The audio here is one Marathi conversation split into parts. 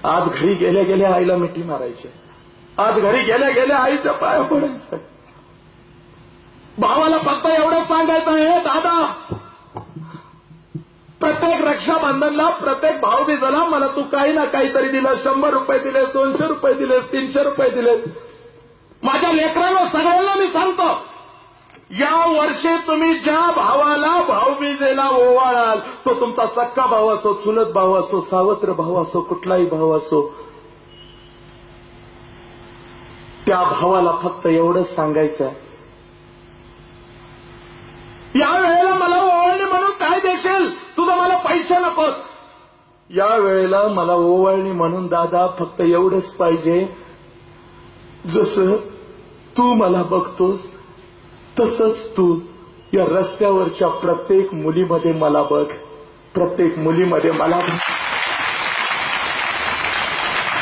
आज घरी गेल्या गेल्या आईला मिठी मारायची, आज घरी गेल्या गेल्या आईच्या पाया पडायचं, भावाला फक्त एवढंच सांगायचं आहे, दादा प्रत्येक रक्षाबंधनला, प्रत्येक भाऊबीजेला मला तू काही ना काहीतरी दिलं, 100 रुपये दिलेस, 200 रुपये दिलेस, 300 रुपये दिलेस. माझ्या लेकरांना सगळ्यांना मी सांगतो, या वर्षी तुम्ही ज्या भावाला भाऊबीजेला ओवाळाल, तो तुमचा सक्का भाऊ असो, चुलत भाऊ असो, सावत्र भाऊ असो, कुठलाही भाऊ असो, त्या भावाला फक्त एवढंच सांगायचं आहे, या वेळेला मला ओवाळणी म्हणून काय देशील, तुझं मला पैसे नकोत. या वेळेला मला ओवाळणी म्हणून दादा फक्त एवढंच पाहिजे, जसं तू मला बघतोस तसंच तू या रस्त्यावरच्या प्रत्येक मुलीमध्ये मला बघ, प्रत्येक मुलीमध्ये मला बघ,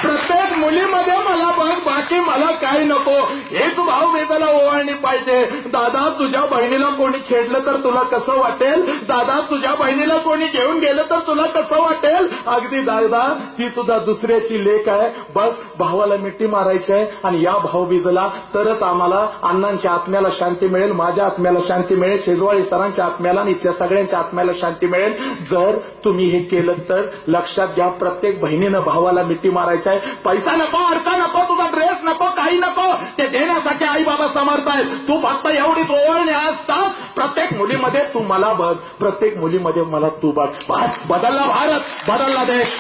प्रत्येक मुलीमध्ये मला बघ, बाकी मला काही नको. हेच भाऊबीजेला ओवाळणी पाहिजे. दादा तुझ्या बहिणीला कोणी छेडलं तर तुला कसं वाटेल, दादा तुझ्या बहिणीला कोणी घेऊन गेलं तर तुला कसं वाटेल. अगदी दादा ती सुद्धा दुसऱ्याची लेक आहे, बस भावाला मिठी मारायची आहे. आणि या भाऊबीजेला तरच आम्हाला अण्णांच्या आत्म्याला शांती मिळेल, माझ्या आत्म्याला शांती मिळेल, शेजवाळी सरांच्या आत्म्याला आणि इथल्या सगळ्यांच्या आत्म्याला शांती मिळेल. जर तुम्ही हे केलं तर लक्षात घ्या, प्रत्येक बहिणीनं भावाला मिठी मारायची आहे. पैसा नको, अडका नको, तुझा ड्रेस नको, काही नको, ते देण्यासाठी आई बाबा समर्थ आहेत. तू फक्त एवढीच ओवाळणी असतात, प्रत्येक मुलीमध्ये तू मला बघ, प्रत्येक मुलीमध्ये मला तू बघ. बस बदलला भारत, बदलला देश.